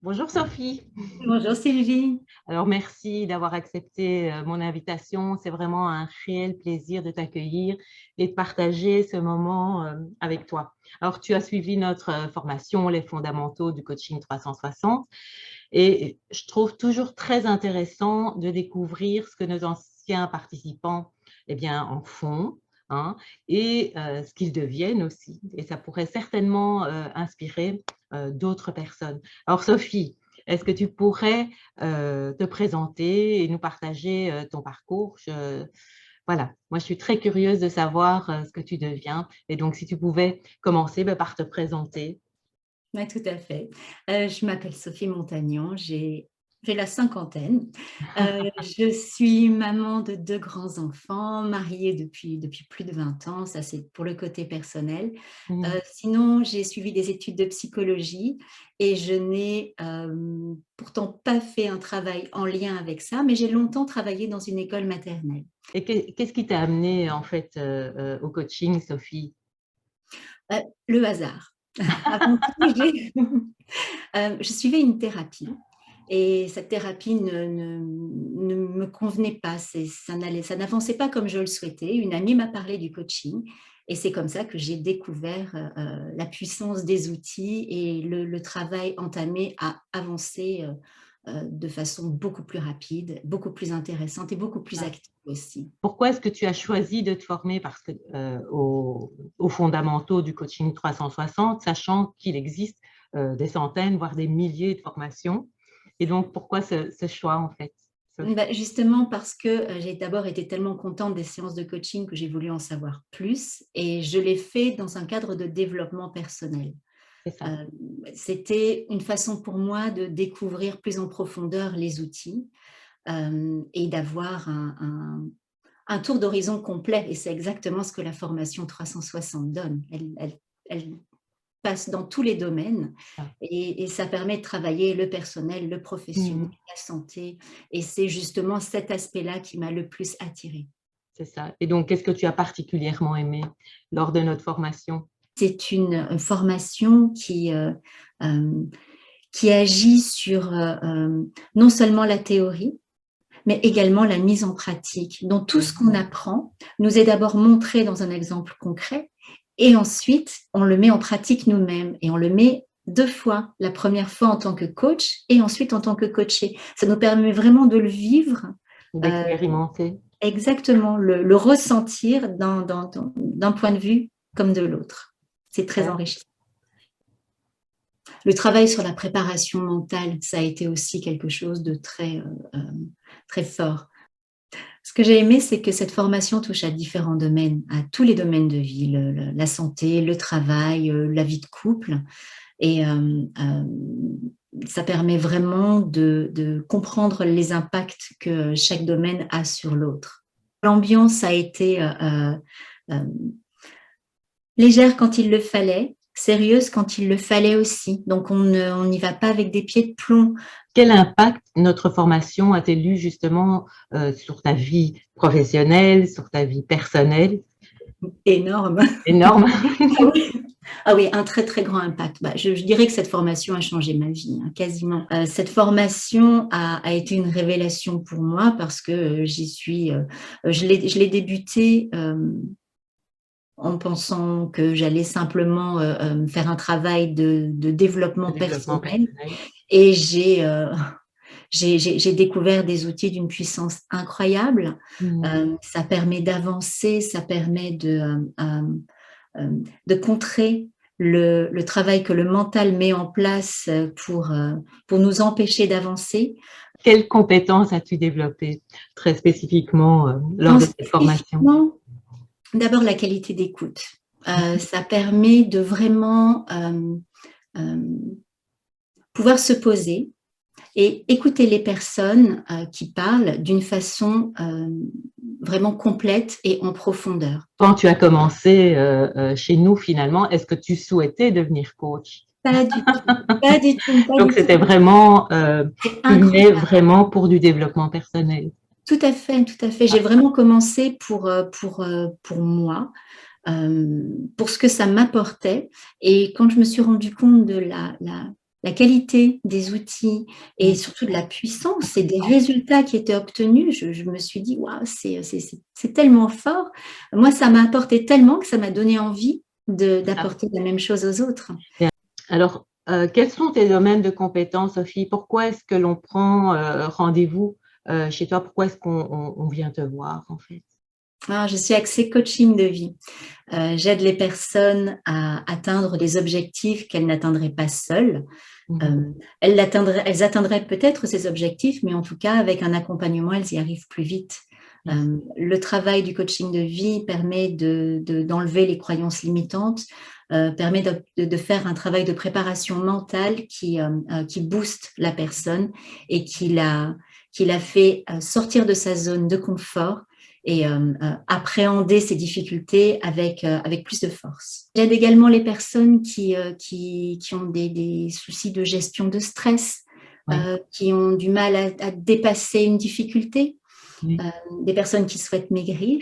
Bonjour Sophie. Bonjour Sylvie. Alors merci d'avoir accepté mon invitation. C'est vraiment un réel plaisir de t'accueillir et de partager ce moment avec toi. Alors tu as suivi notre formation, les fondamentaux du coaching 360 et je trouve toujours très intéressant de découvrir ce que nos anciens participants en font, hein, et ce qu'ils deviennent aussi. Et ça pourrait certainement inspirer d'autres personnes. Alors Sophie, est-ce que tu pourrais te présenter et nous partager ton parcours? Voilà, moi je suis très curieuse de savoir ce que tu deviens. Et donc si tu pouvais commencer par te présenter. Oui, tout à fait. Je m'appelle Sophie Montagnon, j'ai la cinquantaine. Je suis maman de 2 grands-enfants, mariée depuis plus de 20 ans, ça c'est pour le côté personnel. Mm. Sinon, j'ai suivi des études de psychologie et je n'ai, pourtant pas fait un travail en lien avec ça, mais j'ai longtemps travaillé dans une école maternelle. Et qu'est-ce qui t'a amené en fait au coaching, Sophie? Le hasard. Avant tout, je suivais une thérapie et cette thérapie ne me convenait pas. Ça n'avançait pas comme je le souhaitais. Une amie m'a parlé du coaching et c'est comme ça que j'ai découvert la puissance des outils et le travail entamé a avancé de façon beaucoup plus rapide, beaucoup plus intéressante et beaucoup plus active aussi. Pourquoi est-ce que tu as choisi de te former aux fondamentaux du coaching 360, sachant qu'il existe des centaines, voire des milliers de formations? Et donc, pourquoi ce choix, en fait, Sophie? Bah, justement parce que, j'ai d'abord été tellement contente des séances de coaching que j'ai voulu en savoir plus et je l'ai fait dans un cadre de développement personnel. C'est ça. Heu, C'était une façon pour moi de découvrir plus en profondeur les outils, et d'avoir un tour d'horizon complet et c'est exactement ce que la formation 360 donne. Elle passe dans tous les domaines Ah. et ça permet de travailler le personnel, le professionnel, Mhm. la santé et c'est justement cet aspect-là qui m'a le plus attirée. C'est ça. Et donc, qu'est-ce que tu as particulièrement aimé lors de notre formation? C'est une formation qui agit sur, non seulement la théorie, mais également la mise en pratique. Donc tout ce Oui. qu'on apprend nous est d'abord montré dans un exemple concret et ensuite on le met en pratique nous-mêmes et on le met 2 fois. La première fois en tant que coach et ensuite en tant que coaché. Ça nous permet vraiment de le vivre, heu, D'expérimenter. exactement, le ressentir d'un point de vue comme de l'autre. C'est très Super. enrichissant. Le travail sur la préparation mentale, ça a été aussi quelque chose de très fort. Ce que j'ai aimé, c'est que cette formation touche à différents domaines, à tous les domaines de vie, la santé, le travail, la vie de couple. Et ça permet vraiment de comprendre les impacts que chaque domaine a sur l'autre. L'ambiance a été euh, légère quand il le fallait, sérieuse quand il le fallait aussi. Donc on n'y va pas avec des pieds de plomb. Quel impact notre formation a-t-elle eu justement sur ta vie professionnelle, sur ta vie personnelle? Énorme. Énorme. Ah oui. Ah oui, un très très grand impact. Bah, je dirais que cette formation a changé ma vie, hein, quasiment. Cette formation a été une révélation pour moi parce que je l'ai débutée en pensant que j'allais simplement faire un travail de Le développement développement personnel personnel. et j'ai découvert des outils d'une puissance incroyable. Mhm. Ça permet d'avancer, ça permet de contrer le travail que le mental met en place pour nous empêcher d'avancer. Quelles compétences as-tu développées très spécifiquement lors Non, de cette formation? spécifiquement, d'abord la qualité d'écoute. Ça permet de vraiment euh, pouvoir se poser et écouter les personnes qui parlent d'une façon vraiment complète et en profondeur. Quand tu as commencé chez nous, finalement, est-ce que tu souhaitais devenir coach? Pas du tout, pas du tout, pas Donc, du tout. c'était vraiment, C'est tu venais incroyable. vraiment pour du développement personnel. Tout à fait, tout à fait. J'ai vraiment commencé pour moi, pour ce que ça m'apportait. Et quand je me suis rendu compte de la qualité des outils et surtout de la puissance et des résultats qui étaient obtenus, je me suis dit, waouh, c'est tellement fort. Moi, ça m'a apporté tellement que ça m'a donné envie d'apporter la même chose aux autres. Alors, quels sont tes domaines de compétences, Sophie? Pourquoi est-ce que l'on prend rendez-vous chez toi? Pourquoi est-ce qu'on vient te voir, en fait? Je suis axée coaching de vie. J'aide les personnes à atteindre des objectifs qu'elles n'atteindraient pas seules. Elles atteindraient peut-être ces objectifs, mais en tout cas, avec un accompagnement, elles y arrivent plus vite. Le travail du coaching de vie permet d'enlever les croyances limitantes, permet de faire un travail de préparation mentale qui booste la personne et qui la fait sortir de sa zone de confort et appréhender ces difficultés avec plus de force. J'aide également les personnes qui ont des soucis de gestion de stress, qui ont du mal à dépasser une difficulté, des personnes qui souhaitent maigrir,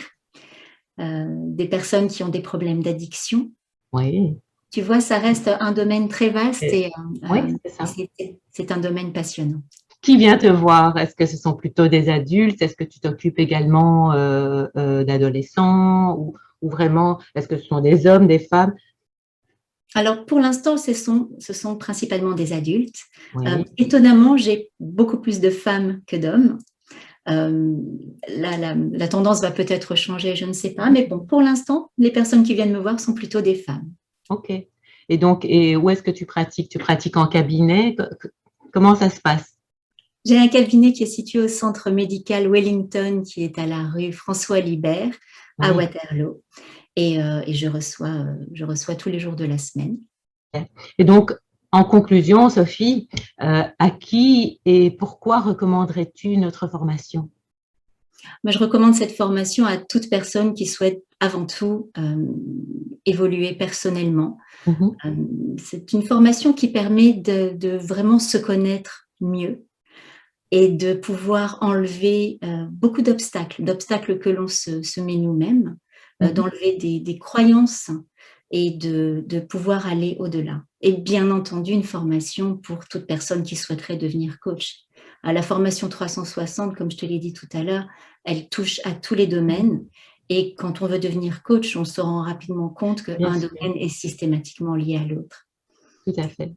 des personnes qui ont des problèmes d'addiction. Oui. Tu vois, ça reste un domaine très vaste et c'est un domaine passionnant. Qui vient te voir? Est-ce que ce sont plutôt des adultes? Est-ce que tu t'occupes également d'adolescents ou vraiment, est-ce que ce sont des hommes, des femmes? Alors, pour l'instant, ce sont principalement des adultes. Étonnamment, j'ai beaucoup plus de femmes que d'hommes. La tendance va peut-être changer, je ne sais pas. Mais bon, pour l'instant, les personnes qui viennent me voir sont plutôt des femmes. OK. Et donc, où est-ce que tu pratiques? Tu pratiques en cabinet? Comment ça se passe? J'ai un cabinet qui est situé au centre médical Wellington, qui est à la rue François Libert, à Waterloo. Et je reçois tous les jours de la semaine. Et donc, en conclusion, Sophie, à qui et pourquoi recommanderais-tu notre formation? Moi, je recommande cette formation à toute personne qui souhaite avant tout évoluer personnellement. C'est une formation qui permet de vraiment se connaître mieux et de pouvoir enlever beaucoup d'obstacles que l'on se met nous-mêmes, d'enlever des croyances et de pouvoir aller au-delà. Et bien entendu, une formation pour toute personne qui souhaiterait devenir coach. La formation 360, comme je te l'ai dit tout à l'heure, elle touche à tous les domaines. Et quand on veut devenir coach, on se rend rapidement compte qu'un domaine est systématiquement lié à l'autre. Tout à fait.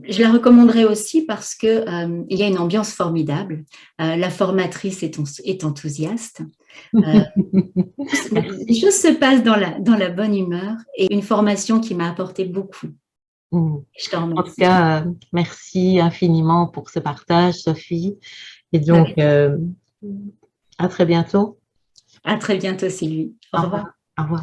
Je la recommanderais aussi parce qu'il y a une ambiance formidable. La formatrice est enthousiaste. Les choses se passent dans la bonne humeur et une formation qui m'a apporté beaucoup. Je t'en remercie. En tout cas, merci infiniment pour ce partage, Sophie. Et donc, à très bientôt. À très bientôt, Sylvie. Au revoir. Au revoir.